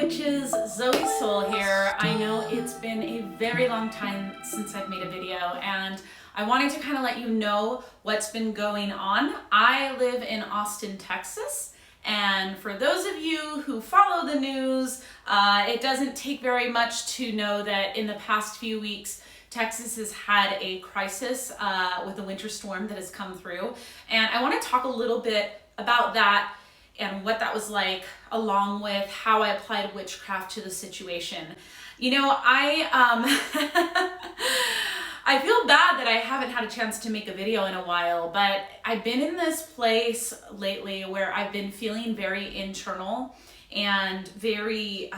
witches, Zoe Soul here. I know it's been a very long time since I've made a video, and I wanted to kind of let you know what's been going on. I live in Austin, Texas, and for those of you who follow the news, it doesn't take very much to know that in the past few weeks, Texas has had a crisis with a winter storm that has come through, and I want to talk a little bit about that and what that was like, along with how I applied witchcraft to the situation. You know, I feel bad that I haven't had a chance to make a video in a while, but I've been in this place lately where I've been feeling very internal and very,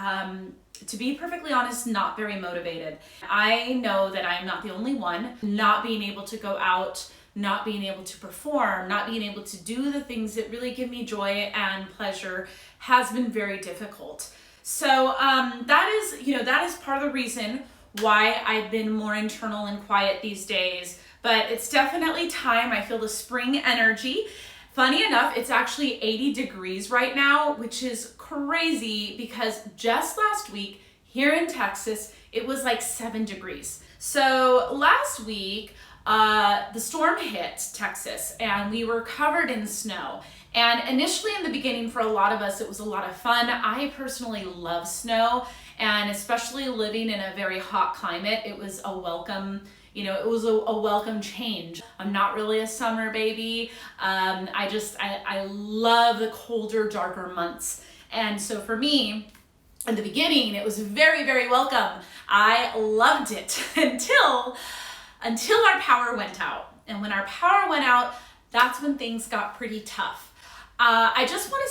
to be perfectly honest, not very motivated. I know that I'm not the only one. Not being able to go out, not being able to perform, not being able to do the things that really give me joy and pleasure has been very difficult. So that is part of the reason why I've been more internal and quiet these days. But it's definitely time. I feel the spring energy. Funny enough, it's actually 80 degrees right now, which is crazy because just last week here in Texas, it was like 7 degrees. So last week, the storm hit Texas and we were covered in snow. And initially in the beginning, for a lot of us, it was a lot of fun. I personally love snow, and especially living in a very hot climate, it was a welcome, it was a welcome change. I'm not really a summer baby. I love the colder, darker months. And so for me, in the beginning, it was very, very welcome. I loved it until our power went out. And when our power went out, that's when things got pretty tough. I just want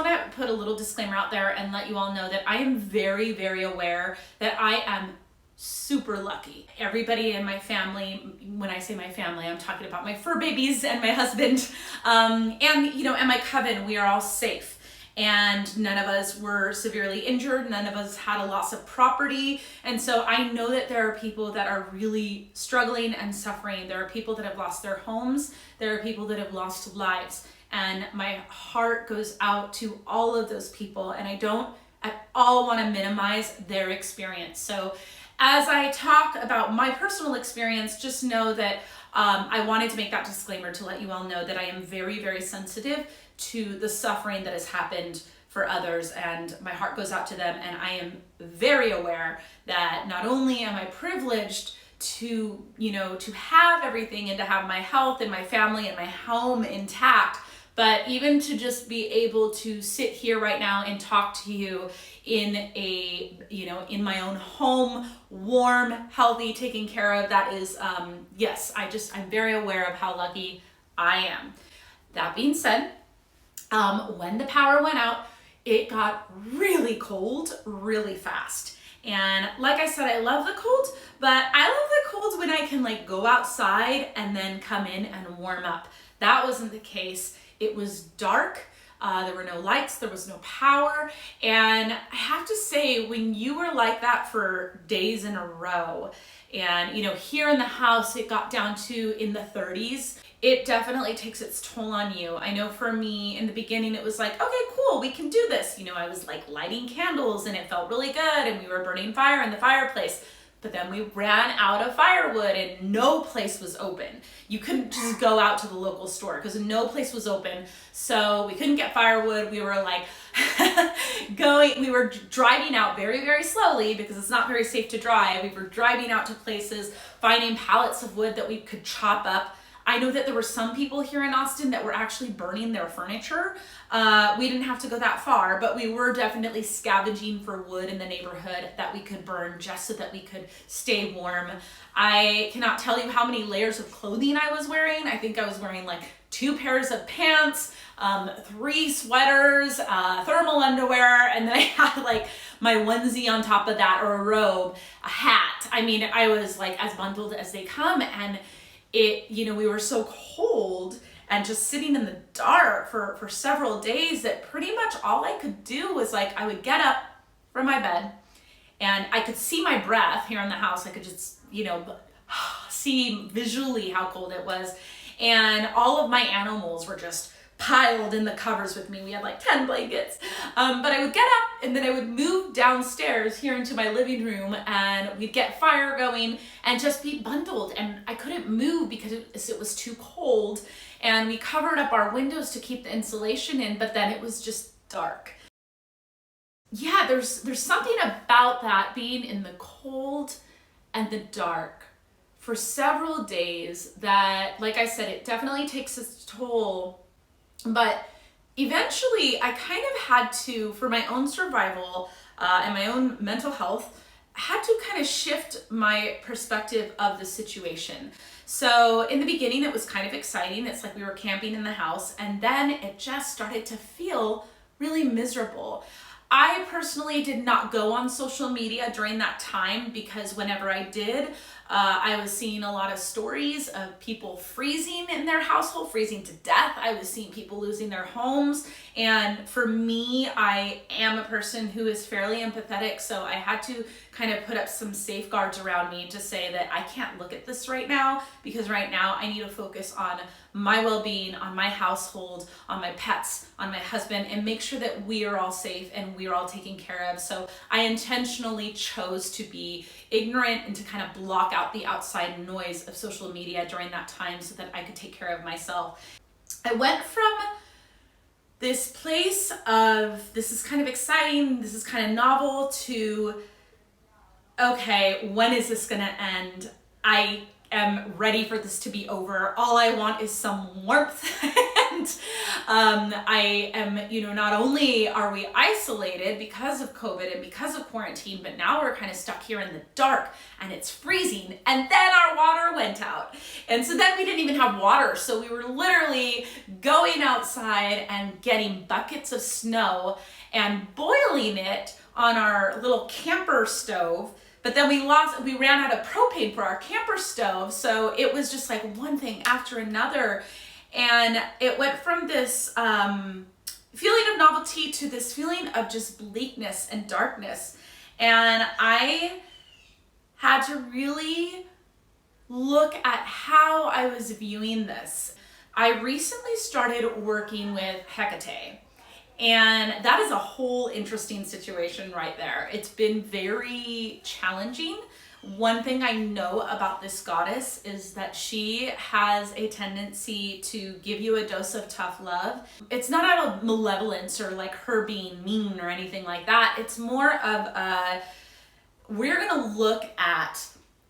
to put a little disclaimer out there and let you all know that I am very, very aware that I am super lucky. Everybody in my family, when I say my family, I'm talking about my fur babies and my husband, and my coven, we are all safe. And none of us were severely injured. None of us had a loss of property. And so I know that there are people that are really struggling and suffering. There are people that have lost their homes. There are people that have lost lives. And my heart goes out to all of those people. And I don't at all want to minimize their experience. So as I talk about my personal experience, just know that I wanted to make that disclaimer to let you all know that I am very, very sensitive to the suffering that has happened for others, and my heart goes out to them. And I am very aware that not only am I privileged to have everything and to have my health and my family and my home intact, but even to just be able to sit here right now and talk to you in in my own home, warm, healthy, taken care of, that is, yes, I'm very aware of how lucky I am. That being said, when the power went out, it got really cold really fast. And like I said, I love the cold, but I love the cold when I can go outside and then come in and warm up. That wasn't the case. It was dark. There were no lights, there was no power. And I have to say, when you were like that for days in a row, and here in the house, it got down to in the 30s, it definitely takes its toll on you. I know for me, in the beginning, it was like, okay, cool, we can do this. I was lighting candles and it felt really good, and we were burning fire in the fireplace. But then we ran out of firewood and no place was open. You couldn't just go out to the local store because no place was open. So we couldn't get firewood. We were we were driving out very, very slowly because it's not very safe to drive. We were driving out to places, finding pallets of wood that we could chop up. I know that there were some people here in Austin that were actually burning their furniture. We didn't have to go that far, but we were definitely scavenging for wood in the neighborhood that we could burn just so that we could stay warm. I cannot tell you how many layers of clothing I was wearing. I think I was wearing 2 pairs of pants, 3 sweaters, thermal underwear, and then I had my onesie on top of that, or a robe, a hat. I mean, I was as bundled as they come, and we were so cold and just sitting in the dark for several days that pretty much all I could do was I would get up from my bed and I could see my breath here in the house. I could just, see visually how cold it was. And all of my animals were just piled in the covers with me. We had like 10 blankets. But I would get up and then I would move downstairs here into my living room, and we'd get fire going and just be bundled. And I couldn't move because it was too cold. And we covered up our windows to keep the insulation in, but then it was just dark. Yeah, there's something about that, being in the cold and the dark for several days, that, like I said, it definitely takes its toll. But eventually I kind of had to, for my own survival and my own mental health, had to kind of shift my perspective of the situation. So in the beginning, it was kind of exciting. It's like we were camping in the house, and then it just started to feel really miserable. I personally did not go on social media during that time, because whenever I did, I was seeing a lot of stories of people freezing in their household, freezing to death. I was seeing people losing their homes. And for me, I am a person who is fairly empathetic, so I had to kind of put up some safeguards around me to say that I can't look at this right now, because right now I need to focus on my well-being, on my household, on my pets, on my husband, and make sure that we are all safe and we are all taken care of. So I intentionally chose to be ignorant and to kind of block out the outside noise of social media during that time so that I could take care of myself. I went from this place of, this is kind of exciting, this is kind of novel, to, okay, when is this gonna end? I am ready for this to be over. All I want is some warmth. And I am, not only are we isolated because of COVID and because of quarantine, but now we're kind of stuck here in the dark and it's freezing, and then our water went out. And so then we didn't even have water. So we were literally going outside and getting buckets of snow and boiling it on our little camper stove. But then we ran out of propane for our camper stove. So it was just like one thing after another. And it went from this feeling of novelty to this feeling of just bleakness and darkness. And I had to really look at how I was viewing this. I recently started working with Hekate. And that is a whole interesting situation right there. It's been very challenging. One thing I know about this goddess is that she has a tendency to give you a dose of tough love. It's not out of malevolence or like her being mean or anything like that. It's more of we're gonna look at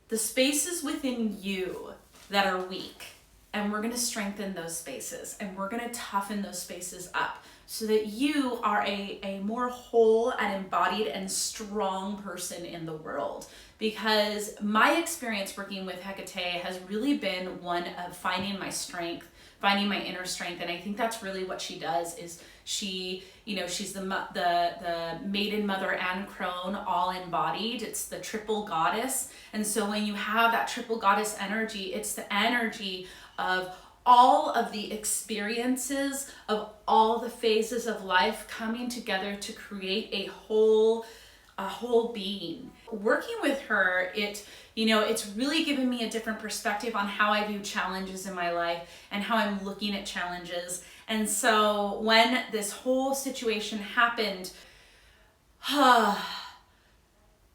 the spaces within you that are weak, and we're gonna strengthen those spaces, and we're gonna toughen those spaces up, so that you are a more whole and embodied and strong person in the world. Because my experience working with Hekate has really been one of finding my strength, finding my inner strength. And I think that's really what she does, is she, she's the maiden, mother, and crone all embodied. It's the triple goddess. And so when you have that triple goddess energy, it's the energy of all of the experiences of all the phases of life coming together to create a whole being. Working with her, it's really given me a different perspective on how I view challenges in my life and how I'm looking at challenges. And so when this whole situation happened,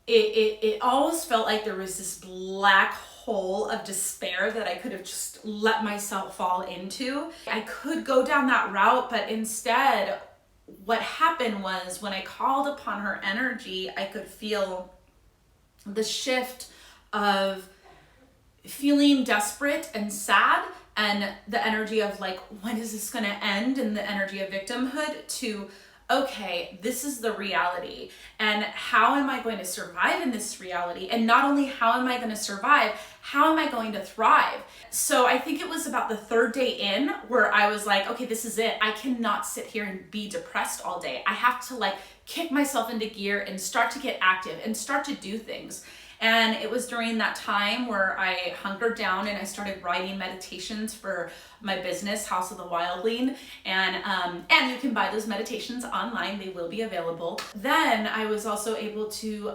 it almost felt like there was this black hole of despair that I could have just let myself fall into. I could go down that route, but instead what happened was, when I called upon her energy, I could feel the shift of feeling desperate and sad, and the energy of like, when is this gonna end? And the energy of victimhood to, okay, this is the reality, and how am I going to survive in this reality? And not only how am I going to survive, how am I going to thrive? So I think it was about the third day in where I was like, okay, this is it. I cannot sit here and be depressed all day. I have to like kick myself into gear and start to get active and start to do things. And it was during that time where I hunkered down and I started writing meditations for my business, House of the Wildling. And you can buy those meditations online. They will be available. Then I was also able to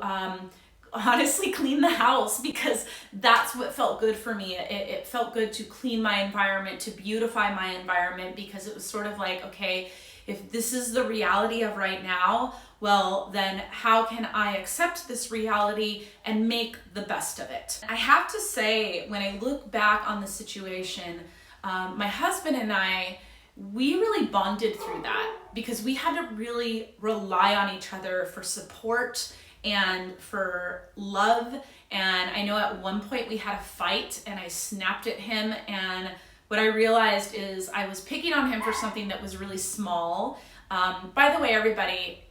honestly clean the house, because that's what what felt good for me. It felt good to clean my environment, to beautify my environment, because it was sort of like, okay, if this is the reality of right now, well, then how can I accept this reality and make the best of it? I have to say, when I look back on the situation, my husband and I, we really bonded through that, because we had to really rely on each other for support and for love. And I know at one point we had a fight and I snapped at him, and what I realized is I was picking on him for something that was really small. By the way, everybody,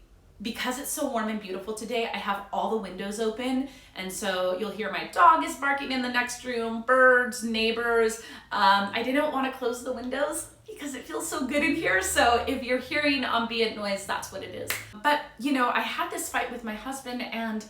because it's so warm and beautiful today, I have all the windows open, and so you'll hear my dog is barking in the next room, birds, neighbors. I didn't want to close the windows because it feels so good in here, so if you're hearing ambient noise, that's what it is. But you know, I had this fight with my husband, and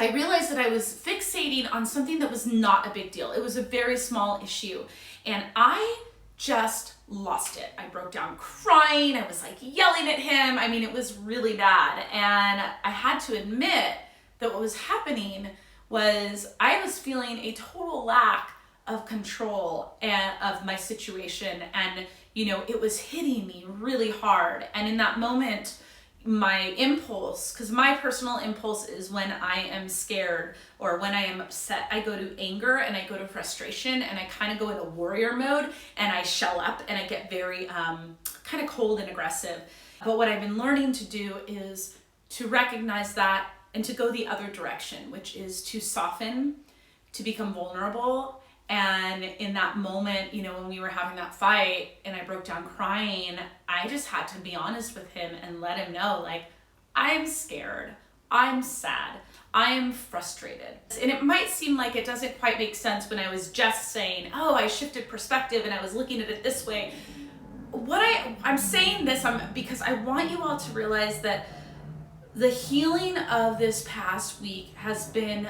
I realized that I was fixating on something that was not a big deal. It was a very small issue, and I just lost it. I broke down crying. I was like yelling at him. I mean, it was really bad. And I had to admit that what was happening was I was feeling a total lack of control of my situation. And, you know, it was hitting me really hard. And in that moment, my impulse, because my personal impulse is when I am scared or when I am upset, I go to anger and I go to frustration, and I kind of go into warrior mode, and I shell up and I get very kind of cold and aggressive. But what I've been learning to do is to recognize that and to go the other direction, which is to soften, to become vulnerable. And in that moment, you know, when we were having that fight and I broke down crying, I just had to be honest with him and let him know, like, I'm scared, I'm sad, I'm frustrated. And it might seem like it doesn't quite make sense when I was just saying, oh, I shifted perspective and I was looking at it this way. I'm saying this because I want you all to realize that the healing of this past week has been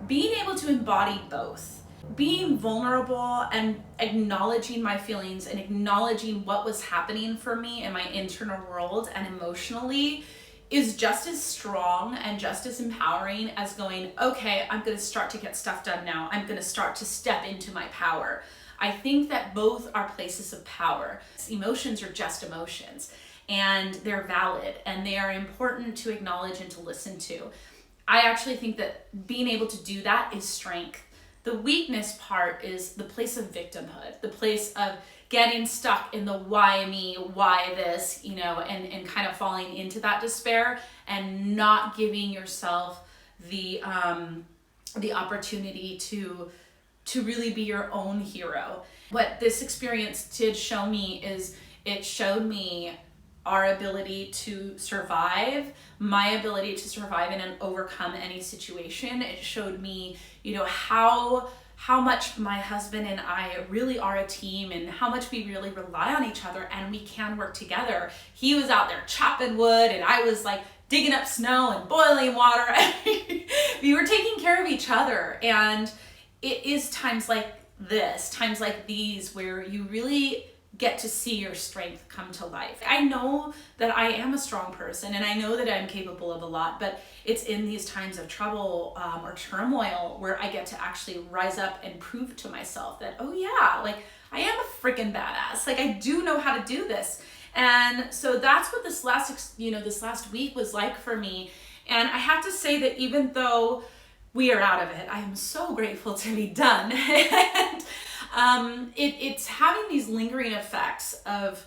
being able to embody both. Being vulnerable and acknowledging my feelings and acknowledging what was happening for me in my internal world and emotionally is just as strong and just as empowering as going, okay, I'm going to start to get stuff done now. I'm going to start to step into my power. I think that both are places of power. Emotions are just emotions, and they're valid, and they are important to acknowledge and to listen to. I actually think that being able to do that is strength. The weakness part is the place of victimhood, the place of getting stuck in the why me, why this, you know, and kind of falling into that despair and not giving yourself the opportunity to really be your own hero. What this experience did show me is it showed me our ability to survive, my ability to survive and overcome any situation. It showed me, you know, how much my husband and I really are a team and how much we really rely on each other and we can work together. He was out there chopping wood and I was like digging up snow and boiling water. We were taking care of each other, and it is times like this, times like these, where you really get to see your strength come to life. I know that I am a strong person and I know that I'm capable of a lot, but it's in these times of trouble or turmoil where I get to actually rise up and prove to myself that, oh yeah, like I am a freaking badass. Like I do know how to do this. And so that's what this last week was like for me. And I have to say that even though we are out of it, I am so grateful to be done. And it's having these lingering effects of,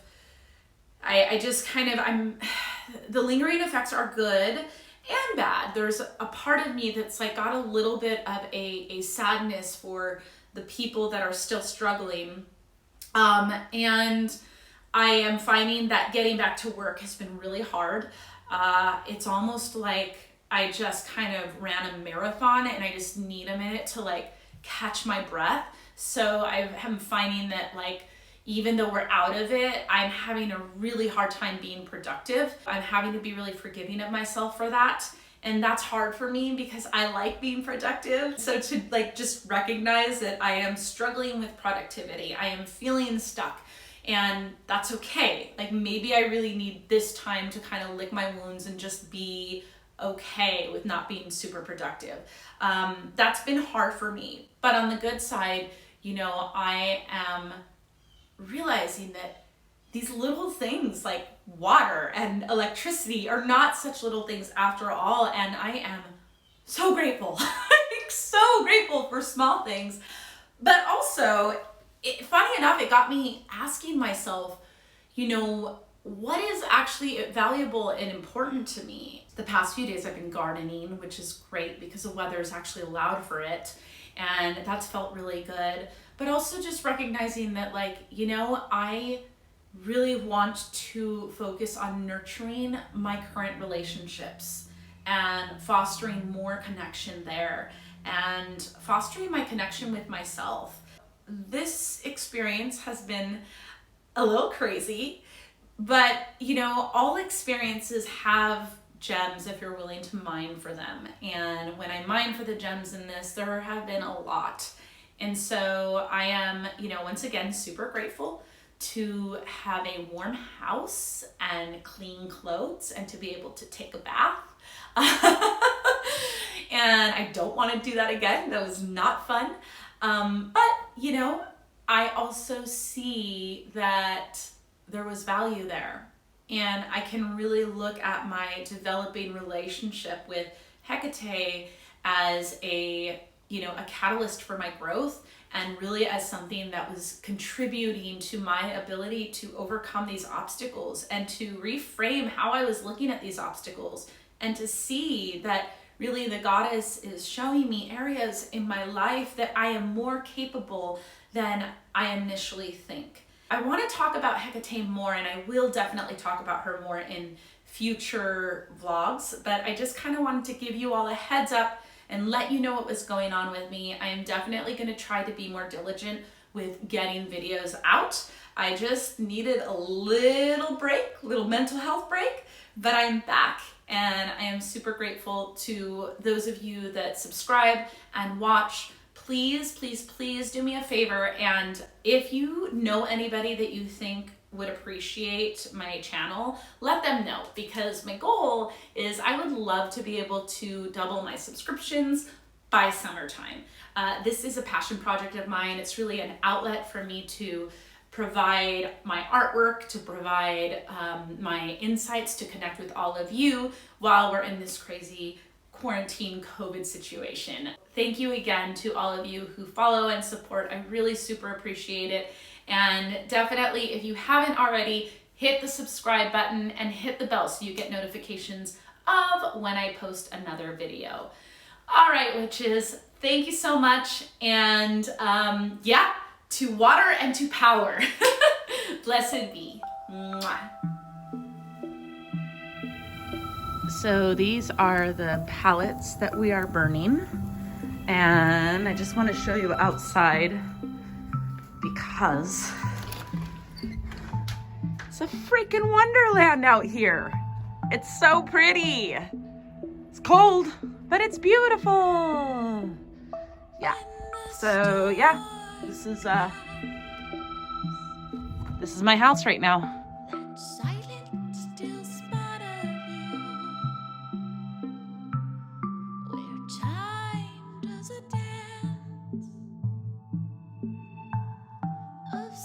the lingering effects are good and bad. There's a part of me that's like got a little bit of a sadness for the people that are still struggling. And I am finding that getting back to work has been really hard. It's almost like I just kind of ran a marathon and I just need a minute to like catch my breath. So I'm finding that like, even though we're out of it, I'm having a really hard time being productive. I'm having to be really forgiving of myself for that. And that's hard for me because I like being productive. So to like just recognize that I am struggling with productivity, I am feeling stuck, and that's okay. Like maybe I really need this time to kind of lick my wounds and just be okay with not being super productive. That's been hard for me. But on the good side, you know, I am realizing that these little things like water and electricity are not such little things after all. And I am so grateful, so grateful for small things. But also, funny enough, it got me asking myself, you know, what is actually valuable and important to me? The past few days I've been gardening, which is great because the weather is actually allowed for it. And that's felt really good. But also just recognizing that, like, you know, I really want to focus on nurturing my current relationships and fostering more connection there and fostering my connection with myself. This experience has been a little crazy, but you know, all experiences have gems if you're willing to mine for them. And when I mine for the gems in this, there have been a lot. And so I am, you know, once again, super grateful to have a warm house and clean clothes and to be able to take a bath. And I don't want to do that again. That was not fun. But, you know, I also see that there was value there. And I can really look at my developing relationship with Hekate as a, you know, a catalyst for my growth, and really as something that was contributing to my ability to overcome these obstacles and to reframe how I was looking at these obstacles, and to see that really the goddess is showing me areas in my life that I am more capable than I initially think. I want to talk about Hekate more, and I will definitely talk about her more in future vlogs, but I just kind of wanted to give you all a heads up and let you know what was going on with me. I am definitely going to try to be more diligent with getting videos out. I just needed a little break, little mental health break, but I'm back, and I am super grateful to those of you that subscribe and watch. Please, please, please do me a favor, and if you know anybody that you think would appreciate my channel, let them know, because my goal is I would love to be able to double my subscriptions by summertime. This is a passion project of mine. It's really an outlet for me to provide my artwork, to provide my insights, to connect with all of you while we're in this crazy quarantine COVID situation. Thank you again to all of you who follow and support. I really super appreciate it. And definitely, if you haven't already, hit the subscribe button and hit the bell so you get notifications of when I post another video. All right, witches, thank you so much. And yeah, to water and to power. Blessed be. Mwah. So these are the pallets that we are burning. And I just want to show you outside because it's a freaking wonderland out here. It's so pretty. It's cold, but it's beautiful. Yeah. So yeah, this is my house right now. Of